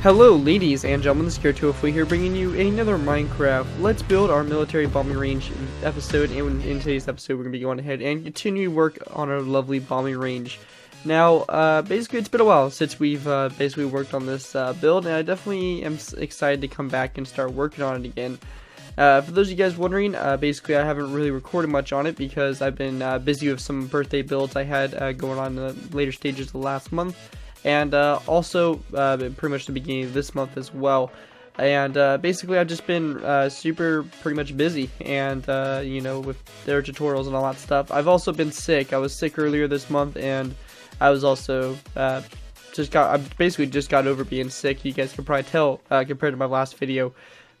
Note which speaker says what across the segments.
Speaker 1: Hello ladies and gentlemen, this is Ep.4 here bringing you another Minecraft Let's Build Our Military Bombing Range episode, and in today's episode we're going to be going ahead and continue work on our lovely bombing range. Now, basically it's been a while since we've basically worked on this build, and I definitely am excited to come back and start working on it again. For those of you guys wondering, basically I haven't really recorded much on it because I've been busy with some birthday builds I had going on in the later stages of last month. And also pretty much the beginning of this month as well. And basically I've just been pretty much busy, and you know, with their tutorials and all that stuff. I've also been sick. I was sick earlier this month, and I was also I basically just got over being sick. You guys can probably tell compared to my last video,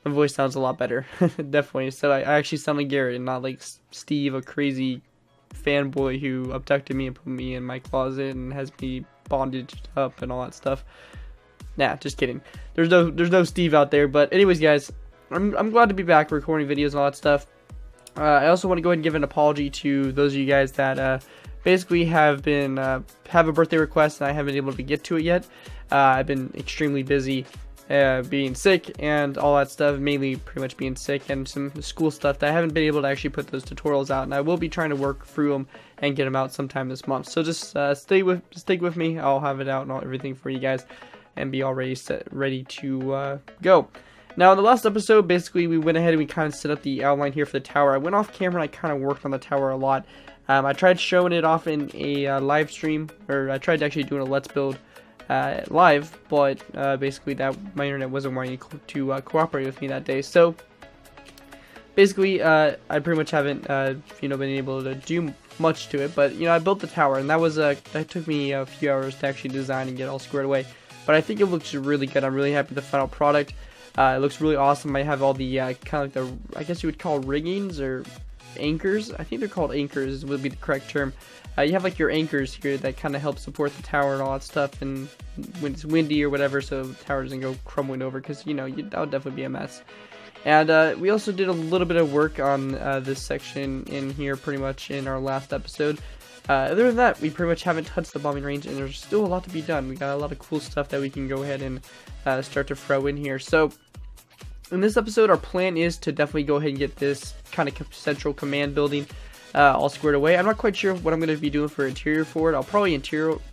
Speaker 1: my voice sounds a lot better. Definitely. So I actually sound like Garrett and not like Steve, a crazy fanboy who abducted me and put me in my closet and has me bondaged up and all that stuff. Nah, just kidding. There's no Steve out there. But anyways, guys, I'm glad to be back recording videos and all that stuff. I also want to go ahead and give an apology to those of you guys that basically have a birthday request and I haven't been able to get to it yet. I've been extremely busy being sick and all that stuff, mainly pretty much being sick and some school stuff that I haven't been able to actually put those tutorials out, and I will be trying to work through them and get them out sometime this month. So just stick with me. I'll have it out and everything for you guys and be all ready to go. Now in the last episode, basically we went ahead and we kind of set up the outline here for the tower. I went off camera and I kind of worked on the tower a lot. I tried showing it off in a live stream, or I tried actually doing a let's build live, but basically my internet wasn't wanting to cooperate with me that day. So basically I pretty much haven't been able to do much to it, but I built the tower, and that took me a few hours to actually design and get all squared away. But I think it looks really good. I'm really happy with the final product. It looks really awesome. I have all the kind of like I guess you would call riggings or anchors. I think they're called anchors would be the correct term. You have like your anchors here that kind of help support the tower and all that stuff, and when it's windy or whatever, so the tower doesn't go crumbling over, because that would definitely be a mess. And we also did a little bit of work on this section in here pretty much in our last episode. Other than that, we pretty much haven't touched the bombing range, and there's still a lot to be done. We got a lot of cool stuff that we can go ahead and start to throw in here. So in this episode, our plan is to definitely go ahead and get this kind of central command building all squared away. I'm not quite sure what I'm going to be doing for interior for it. I'll probably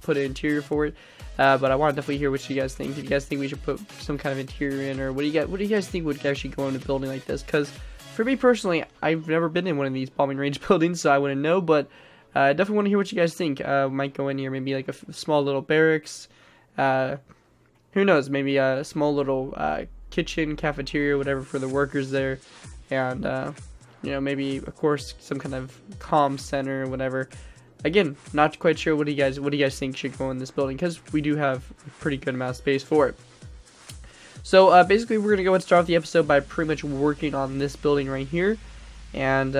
Speaker 1: put an interior for it, but I want to definitely hear what you guys think. If you guys think we should put some kind of interior in, or what do you guys think would actually go in a building like this? Because for me personally, I've never been in one of these bombing range buildings, so I wouldn't know. But I definitely want to hear what you guys think. Might go in here maybe like a small little barracks. Who knows? Maybe a small little kitchen, cafeteria, whatever for the workers there, and maybe of course some kind of comm center or whatever. Again, not quite sure what do you guys think should go in this building, because we do have a pretty good amount of space for it. So basically we're gonna go and start off the episode by pretty much working on this building right here, and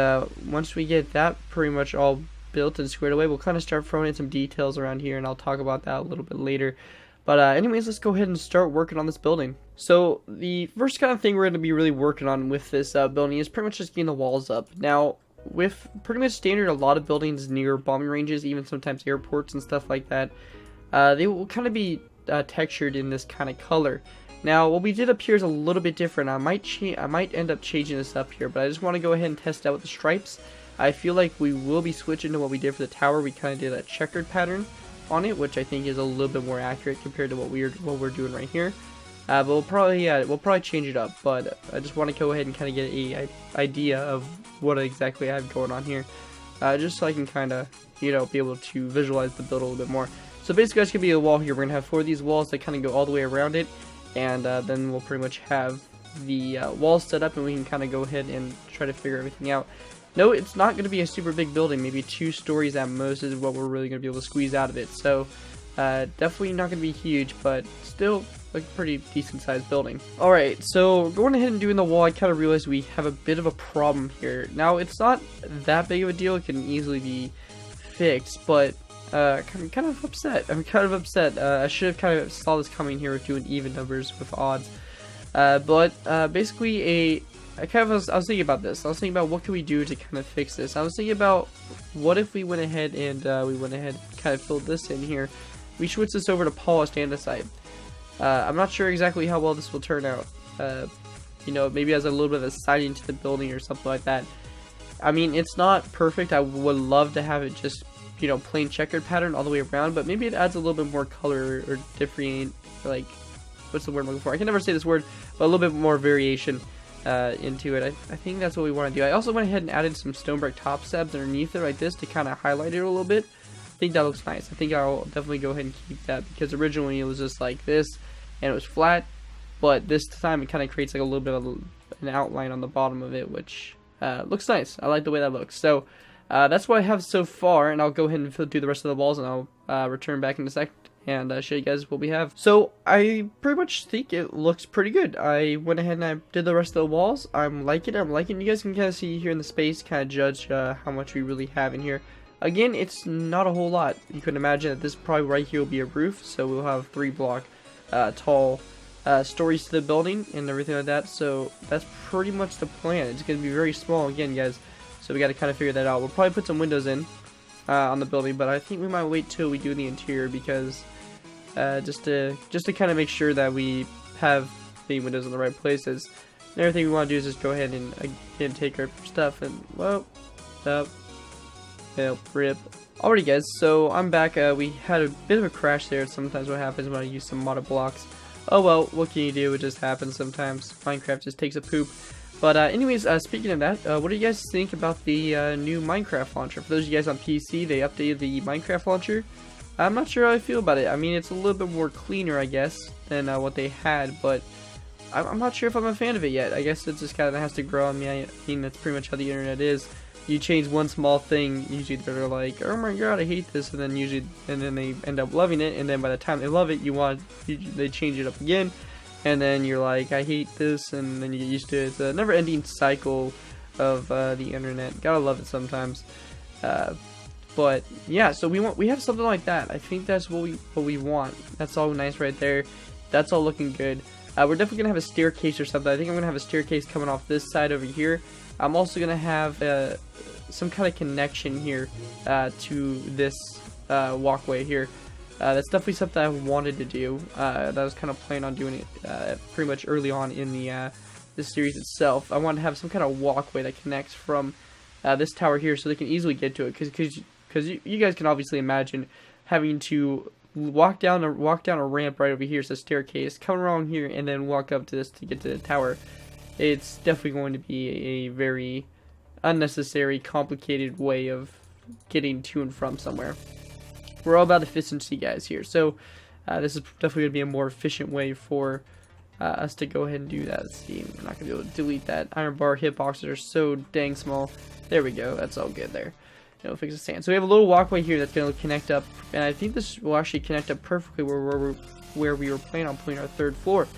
Speaker 1: once we get that pretty much all built and squared away, we'll kind of start throwing in some details around here, and I'll talk about that a little bit later. But anyways, let's go ahead and start working on this building. So the first kind of thing we're going to be really working on with this building is pretty much just getting the walls up. Now, with pretty much standard, a lot of buildings near bombing ranges, even sometimes airports and stuff like that, they will kind of be textured in this kind of color. Now, what we did up here is a little bit different. I might end up changing this up here, but I just want to go ahead and test out with the stripes. I feel like we will be switching to what we did for the tower. We kind of did a checkered pattern on it, which I think is a little bit more accurate compared to what we're doing right here. But we'll probably change it up. But I just want to go ahead and kind of get a idea of what exactly I have going on here, just so I can kind of be able to visualize the build a little bit more. So basically, that's gonna be a wall here. We're gonna have 4 of these walls that kind of go all the way around it, and then we'll pretty much have the walls set up, and we can kind of go ahead and try to figure everything out. No, it's not going to be a super big building. Maybe 2 stories at most is what we're really going to be able to squeeze out of it. So definitely not going to be huge, but still like a pretty decent sized building. Alright, so going ahead and doing the wall, I kind of realized we have a bit of a problem here. Now, it's not that big of a deal. It can easily be fixed, but I'm kind of upset. I should have kind of saw this coming here with doing even numbers with odds. But basically I was thinking about this. I was thinking about what can we do to kind of fix this. I was thinking about what if we went ahead and kind of filled this in here. We switched this over to polished andesite. I'm not sure exactly how well this will turn out. You know, maybe as a little bit of a siding to the building or something like that. I mean, it's not perfect. I would love to have it just, you know, plain checkered pattern all the way around, but maybe it adds a little bit more color or different, like, what's the word I'm looking for? I can never say this word, but a little bit more variation into it. I think that's what we want to do. I also went ahead and added some stone brick top slabs underneath it like this to kind of highlight it a little bit. I think that looks nice. I think I'll definitely go ahead and keep that, because originally it was just like this and it was flat, but this time it kind of creates like a little bit of an outline on the bottom of it, which looks nice. I like the way that looks. So that's what I have so far, and I'll go ahead and do the rest of the walls, and I'll return back in a sec and show you guys what we have. So I pretty much think it looks pretty good. I went ahead and I did the rest of the walls. I'm liking it. You guys can kind of see here in the space, kind of judge how much we really have in here. Again, it's not a whole lot. You can imagine that this probably right here will be a roof, so we'll have 3 block tall stories to the building and everything like that. So that's pretty much the plan. It's going to be very small again, guys, so we got to kind of figure that out. We'll probably put some windows in on the building, but I think we might wait till we do the interior, because just to kind of make sure that we have the windows in the right places. And everything we want to do is just go ahead and again take our stuff and rip. Alrighty guys, so I'm back. We had a bit of a crash there. Sometimes what happens when I use some modded blocks. Oh well, what can you do? It just happens sometimes. Minecraft just takes a poop. But anyways, speaking of that, what do you guys think about the new Minecraft launcher? For those of you guys on PC, they updated the Minecraft launcher. I'm not sure how I feel about it. I mean, it's a little bit more cleaner, I guess, than what they had, but I'm not sure if I'm a fan of it yet. I guess it just kind of has to grow on me. I mean, that's pretty much how the internet is. You change one small thing, usually they're like, oh my god, I hate this, and then they end up loving it, and then by the time they love it, they change it up again, and then you're like, I hate this, and then you get used to it. It's a never-ending cycle of the internet. Gotta love it sometimes. But yeah, so we have something like that. I think that's what we want. That's all nice right there. That's all looking good. We're definitely gonna have a staircase or something. I think I'm gonna have a staircase coming off this side over here. I'm also gonna have some kind of connection here to this walkway here. That's definitely something I wanted to do. That I was kind of planning on doing it pretty much early on in the series itself. I wanted to have some kind of walkway that connects from this tower here, so they can easily get to it. Because you guys can obviously imagine having to walk down a ramp right over here, so staircase, come around here, and then walk up to this to get to the tower. It's definitely going to be a very unnecessary, complicated way of getting to and from somewhere. We're all about efficiency, guys, here. So this is definitely going to be a more efficient way for us to go ahead and do that. Let's see, we're not going to be able to delete that. Iron bar hitboxes are so dang small. There we go. That's all good there. It'll fix the sand. So we have a little walkway here that's going to connect up, and I think this will actually connect up perfectly where we were planning on putting our 3rd floor,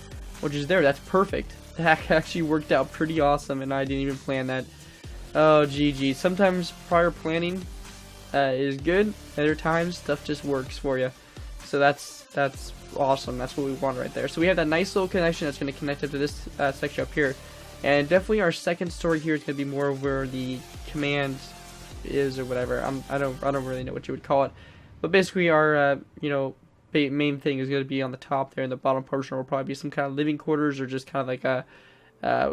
Speaker 1: which is there. That's perfect. That actually worked out pretty awesome, and I didn't even plan that. Oh, GG. Sometimes prior planning is good. Other times, stuff just works for you. So that's awesome. That's what we want right there. So we have that nice little connection that's going to connect up to this section up here. And definitely our second story here is going to be more where the command is or whatever. I don't really know what you would call it. But basically our, main thing is going to be on the top there, and the bottom portion will probably be some kind of living quarters or just kind of like a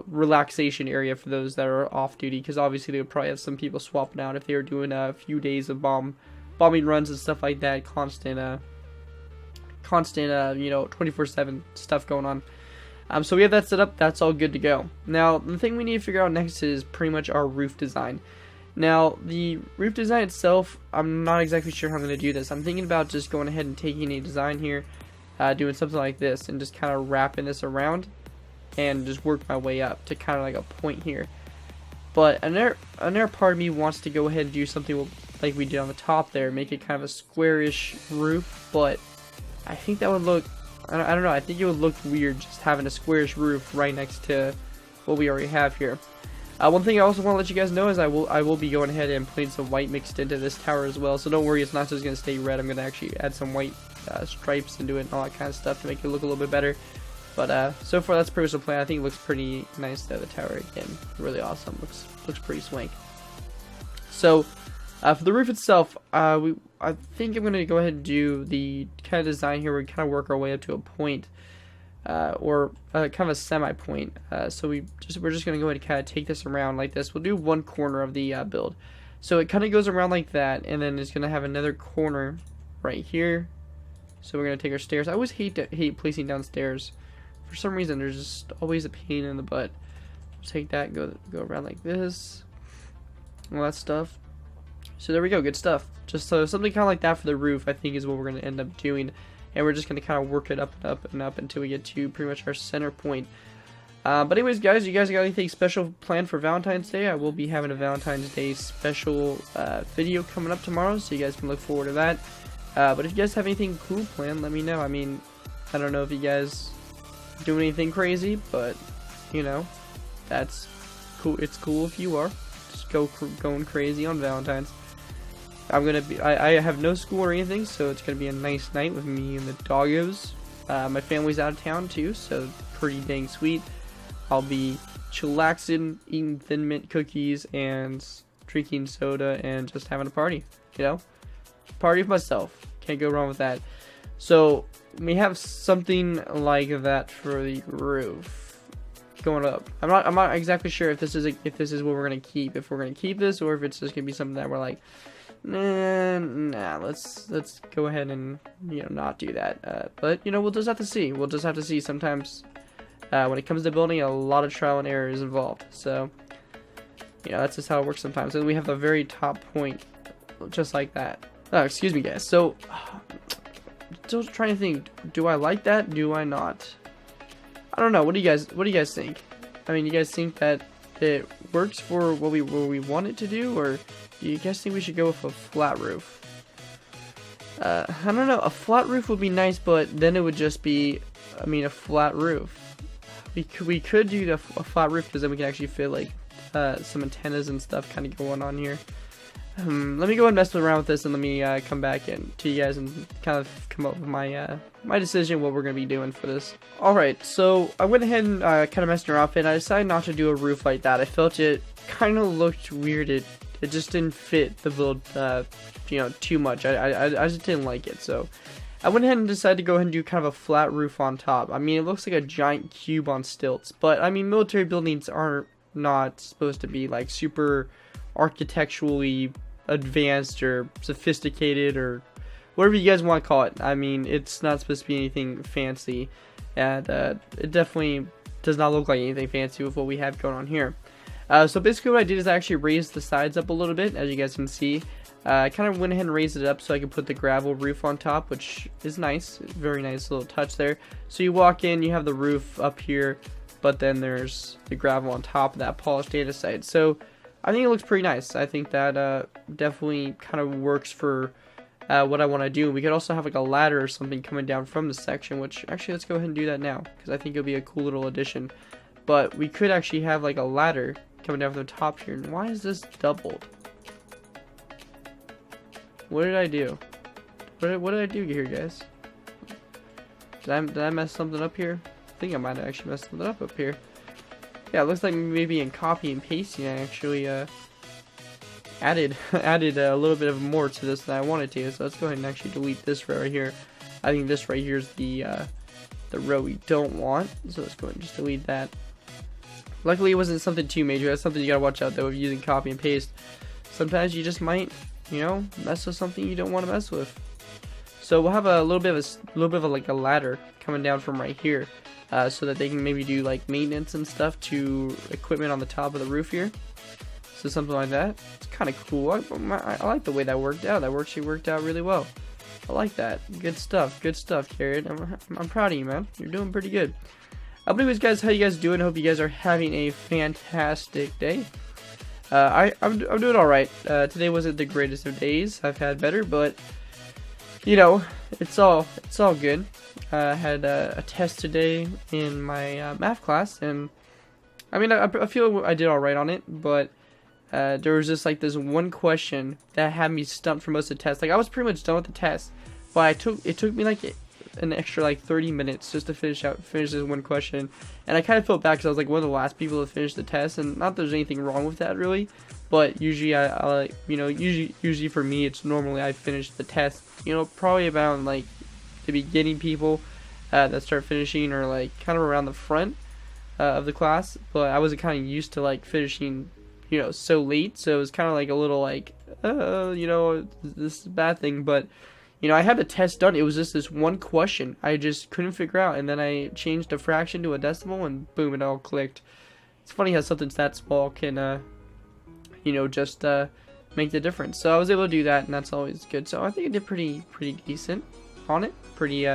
Speaker 1: relaxation area for those that are off duty, because obviously they would probably have some people swapping out if they were doing a few days of bombing runs and stuff like that, constant 24/7 stuff going on. So we have that set up. That's all good to go. Now the thing we need to figure out next is pretty much our roof design. Now, the roof design itself, I'm not exactly sure how I'm going to do this. I'm thinking about just going ahead and taking a design here, doing something like this, and just kind of wrapping this around, and just work my way up to kind of like a point here. But another part of me wants to go ahead and do something like we did on the top there, make it kind of a squarish roof, but I think that would look, I don't know, I think it would look weird just having a squarish roof right next to what we already have here. One thing I also want to let you guys know is I will be going ahead and putting some white mixed into this tower as well. So don't worry, it's not just going to stay red. I'm going to actually add some white stripes into it and all that kind of stuff to make it look a little bit better. But so far that's pretty much the plan. I think it looks pretty nice there. The tower again, really awesome. Looks pretty swank. So for the roof itself, I think I'm going to go ahead and do the kind of design here. We kind of work our way up to a point. or kind of a semi point. So we're just gonna go ahead and kind of take this around like this. We'll do one corner of the build, so it kind of goes around like that, and then it's gonna have another corner right here. So we're gonna take our stairs. I always hate placing down stairs. For some reason, there's just always a pain in the butt. Take that, go around like this, all that stuff. So there we go, good stuff. Just something kind of like that for the roof, I think, is what we're gonna end up doing. And we're just going to kind of work it up and up and up until we get to pretty much our center point. But anyways, guys, you guys got anything special planned for Valentine's Day? I will be having a Valentine's Day special video coming up tomorrow, so you guys can look forward to that. But if you guys have anything cool planned, let me know. I mean, I don't know if you guys do anything crazy, but, you know, that's cool. It's cool if you are. Just going crazy on Valentine's. I have no school or anything, so it's gonna be a nice night with me and the doggos. My family's out of town too, so pretty dang sweet. I'll be chillaxing, eating Thin Mint cookies, and drinking soda, and just having a party. You know, party with myself. Can't go wrong with that. So we have something like that for the roof going up. I'm not exactly sure if this is what we're gonna keep. If we're gonna keep this, or if it's just gonna be something that we're like, nah, let's go ahead and, you know, not do that. But, you know, we'll just have to see. We'll just have to see. Sometimes when it comes to building, a lot of trial and error is involved. So, you know, that's just how it works sometimes. And we have the very top point, just like that. Oh, excuse me, guys. So, still trying to think. Do I like that? Do I not? I don't know. What do you guys think? I mean, you guys think that it works for what we want it to do, or do you guys think we should go with a flat roof? I don't know. A flat roof would be nice, but then it would just be, I mean, a flat roof. We could do a flat roof, because then we can actually fit like some antennas and stuff kind of going on here. Let me go and mess around with this, and let me come back and to you guys and kind of come up with my my decision what we're gonna be doing for this. Alright, so I went ahead and kind of messed around with it. I decided not to do a roof like that. I felt it kind of looked weird. It just didn't fit the build, you know, too much. I just didn't like it, so I went ahead and decided to go ahead and do kind of a flat roof on top. I mean, it looks like a giant cube on stilts, but I mean, military buildings are not supposed to be like super architecturally advanced or sophisticated, or whatever you guys want to call it. I mean, it's not supposed to be anything fancy, and it definitely does not look like anything fancy with what we have going on here. So basically what I did is I actually raised the sides up a little bit, as you guys can see. I kind of went ahead and raised it up so I could put the gravel roof on top, which is nice. Very nice little touch there. So you walk in, you have the roof up here, but then there's the gravel on top of that polished andesite. So I think it looks pretty nice. I think that definitely kind of works for what I want to do. We could also have like a ladder or something coming down from the section, which actually let's go ahead and do that now, because I think it'll be a cool little addition. But we could actually have like a ladder coming down from the top here. And why is this doubled? What did I do? What did I do here, guys? Did I mess something up here? I think I might have actually messed something up here. Yeah, it looks like maybe in copy and pasting I actually added a little bit of more to this than I wanted to. So let's go ahead and actually delete this row right here. I think this right here is the row we don't want. So let's go ahead and just delete that. Luckily, it wasn't something too major. That's something you gotta watch out though with using copy and paste. Sometimes you just might, you know, mess with something you don't want to mess with. So we'll have a little bit of like a ladder coming down from right here, so that they can maybe do like maintenance and stuff to equipment on the top of the roof here. So something like that. It's kind of cool. I like the way that worked out. That actually worked out really well. I like that. Good stuff, Jared. I'm proud of you, man. You're doing pretty good. But anyways, guys, how you guys doing? Hope you guys are having a fantastic day. I'm doing all right. Today wasn't the greatest of days. I've had better, but you know, it's all good. I had a test today in my math class, and I mean, I feel I did all right on it, but there was just like this one question that had me stumped for most of the test. Like I was pretty much done with the test, but it took me like an extra like 30 minutes just to finish this one question, and I kind of felt bad because I was like one of the last people to finish the test, and not that there's anything wrong with that really, but usually I like, you know, usually for me it's normally I finish the test, you know, probably about like the beginning people, that start finishing, or like kind of around the front of the class, but I wasn't kind of used to like finishing, so late, so it was kind of like a little like, this is a bad thing, but I had the test done. It was just this one question I just couldn't figure out, and then I changed a fraction to a decimal, and boom, it all clicked. It's funny how something that small can, just make the difference. So I was able to do that, and that's always good. So I think I did pretty decent on it. Pretty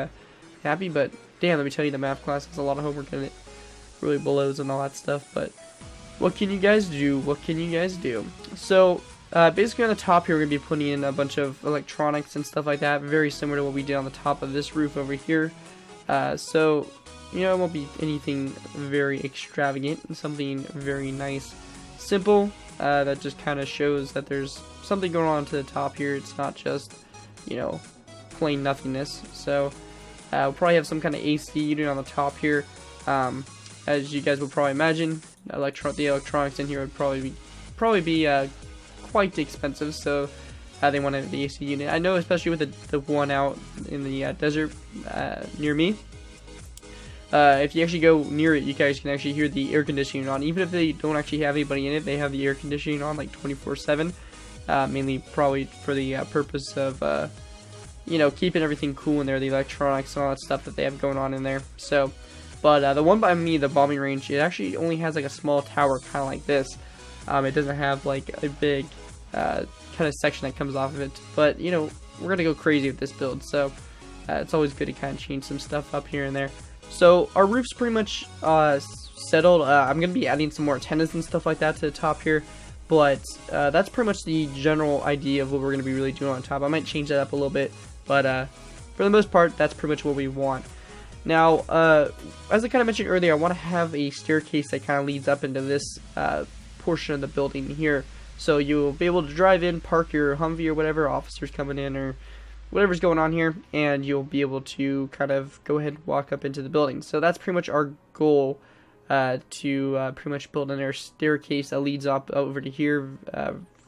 Speaker 1: happy, but damn, let me tell you, the math class has a lot of homework in it. Really blows and all that stuff, but what can you guys do? What can you guys do? So basically on the top here, we're going to be putting in a bunch of electronics and stuff like that, very similar to what we did on the top of this roof over here. So, it won't be anything very extravagant, something very nice, simple, that just kind of shows that there's something going on to the top here. It's not just, plain nothingness. So, we'll probably have some kind of AC unit on the top here. As you guys will probably imagine, the electronics in here would probably be quite expensive, so they wanted the AC unit. I know, especially with the one out in the desert near me. If you actually go near it, you guys can actually hear the air conditioning on. Even if they don't actually have anybody in it, they have the air conditioning on like 24/7. Mainly probably for the purpose of keeping everything cool in there, the electronics and all that stuff that they have going on in there. So, but the one by me, the bombing range, it actually only has like a small tower, kind of like this. It doesn't have like a big kind of section that comes off of it. But we're gonna go crazy with this build, so it's always good to kind of change some stuff up here and there. So our roof's pretty much settled. I'm gonna be adding some more antennas and stuff like that to the top here, but that's pretty much the general idea of what we're gonna be really doing on top. I might change that up a little bit, but for the most part, that's pretty much what we want. Now, as I kind of mentioned earlier, I want to have a staircase that kind of leads up into this portion of the building here. So you'll be able to drive in, park your Humvee or whatever, officers coming in or whatever's going on here, and you'll be able to kind of go ahead and walk up into the building. So that's pretty much our goal, to pretty much build an air staircase that leads up over to here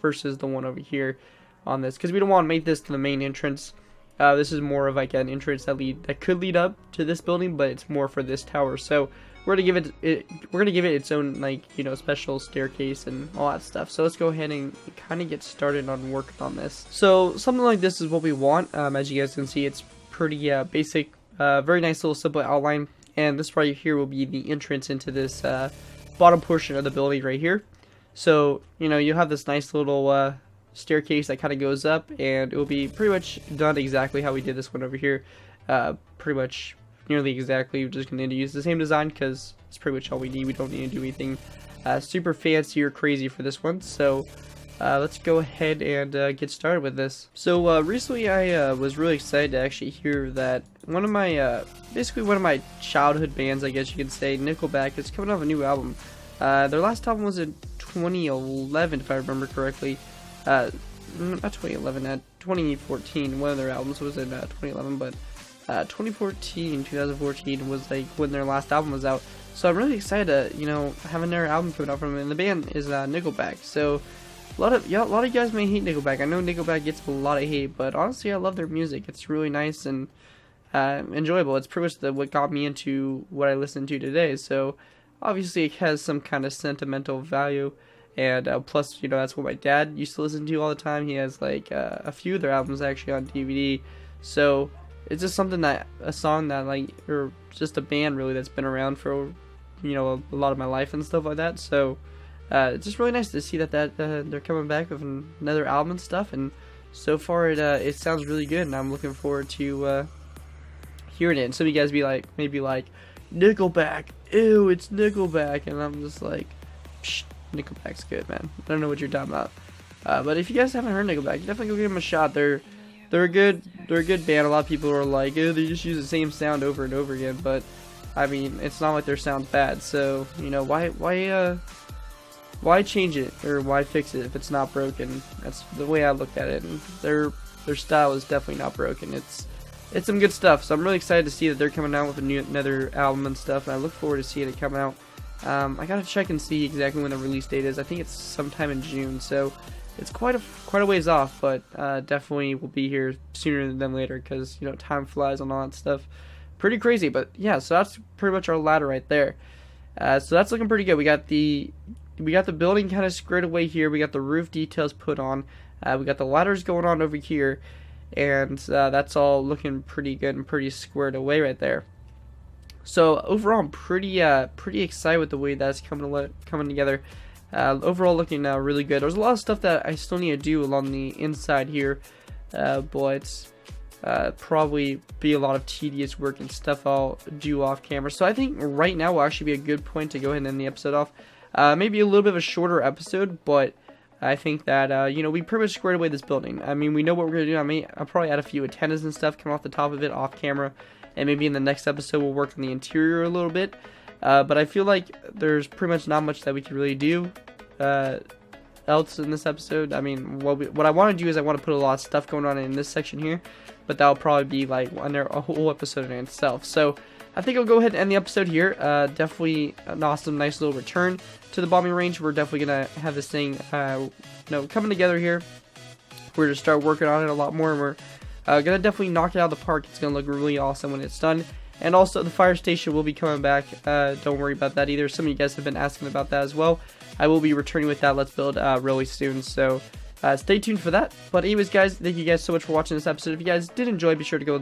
Speaker 1: versus the one over here on this, because we don't want to make this to the main entrance. This is more of like an entrance that could lead up to this building, but it's more for this tower. So we're gonna give it its own, like, special staircase and all that stuff. So let's go ahead and kind of get started on working on this. So something like this is what we want. As you guys can see, it's pretty basic, very nice little simple outline. And this right here will be the entrance into this bottom portion of the building right here. So you'll have this nice little staircase that kind of goes up, and it will be pretty much done exactly how we did this one over here. Pretty much nearly exactly. We're just going to use the same design because it's pretty much all we need. We don't need to do anything super fancy or crazy for this one. So let's go ahead and get started with this. So recently I was really excited to actually hear that one of my basically one of my childhood bands, I guess you could say, Nickelback, is coming off a new album. Their last album was in 2011, if I remember correctly. Not 2011, 2014. One of their albums was in 2011, but 2014 was like when their last album was out. So I'm really excited to, have another album coming out from them. And the band is Nickelback. So a lot of you guys may hate Nickelback. I know Nickelback gets a lot of hate, but honestly, I love their music. It's really nice and enjoyable. It's pretty much what got me into what I listen to today. So obviously, it has some kind of sentimental value. And plus, that's what my dad used to listen to all the time. He has like a few of their albums actually on DVD. So it's just a song that or just a band really that's been around for, a lot of my life and stuff like that. So it's just really nice to see that they're coming back with another album and stuff. And so far it sounds really good, and I'm looking forward to hearing it. And some of you guys maybe like Nickelback, ew, it's Nickelback, and I'm just like, psh, Nickelback's good, man. I don't know what you're talking about. But if you guys haven't heard Nickelback, definitely go give them a shot. They're a good band. A lot of people are like, oh, they just use the same sound over and over again. But I mean, it's not like their sound's bad. So why change it or why fix it if it's not broken? That's the way I look at it. And their style is definitely not broken. It's some good stuff. So I'm really excited to see that they're coming out with another album and stuff. And I look forward to seeing it come out. I gotta check and see exactly when the release date is. I think it's sometime in June, so it's quite a ways off, but definitely will be here sooner than later because time flies and all that stuff. pretty crazy. But yeah, so that's pretty much our ladder right there. So that's looking pretty good. We got the building kind of squared away here. We got the roof details put on. We got the ladders going on over here, and that's all looking pretty good and pretty squared away right there. So overall, I'm pretty excited with the way that's coming together. Overall, looking really good. There's a lot of stuff that I still need to do along the inside here, but probably be a lot of tedious work and stuff I'll do off camera. So I think right now will actually be a good point to go ahead and end the episode off. Maybe a little bit of a shorter episode, but I think that you know, we pretty much squared away this building. I mean, we know what we're gonna do. I'll probably add a few antennas and stuff come off the top of it off camera, and maybe in the next episode we'll work on the interior a little bit. But I feel like there's pretty much not much that we can really do else in this episode. I mean, what I want to do is I want to put a lot of stuff going on in this section here, but that'll probably be like under a whole episode in itself. So I think I'll go ahead and end the episode here. Definitely an awesome, nice little return to the bombing range. We're definitely gonna have this thing, coming together here. We're gonna start working on it a lot more, and we're gonna definitely knock it out of the park. It's gonna look really awesome when it's done. And also, the fire station will be coming back. Don't worry about that either. Some of you guys have been asking about that as well. I will be returning with that Let's Build really soon, so stay tuned for that. But anyways, guys, thank you guys so much for watching this episode. If you guys did enjoy, be sure to go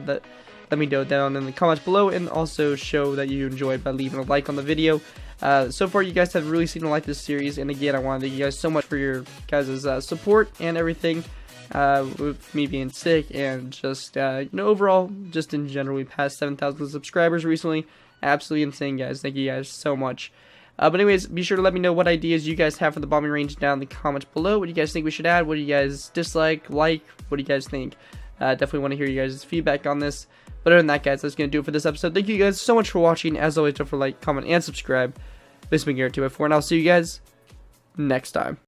Speaker 1: let me know down in the comments below, and also show that you enjoyed by leaving a like on the video. So far, you guys have really seemed to like this series, and again, I want to thank you guys so much for your guys' support and everything. With me being sick and just overall, just in general, we passed 7,000 subscribers recently. Absolutely insane, guys. Thank you guys so much. But anyways, be sure to let me know what ideas you guys have for the bombing range down in the comments below. What do you guys think we should add? What do you guys dislike, like? What do you guys think? Definitely want to hear you guys' feedback on this. But other than that, guys, that's going to do it for this episode. Thank you guys so much for watching. As always, don't forget to like, comment, and subscribe. This has been Ep.4, and I'll see you guys next time.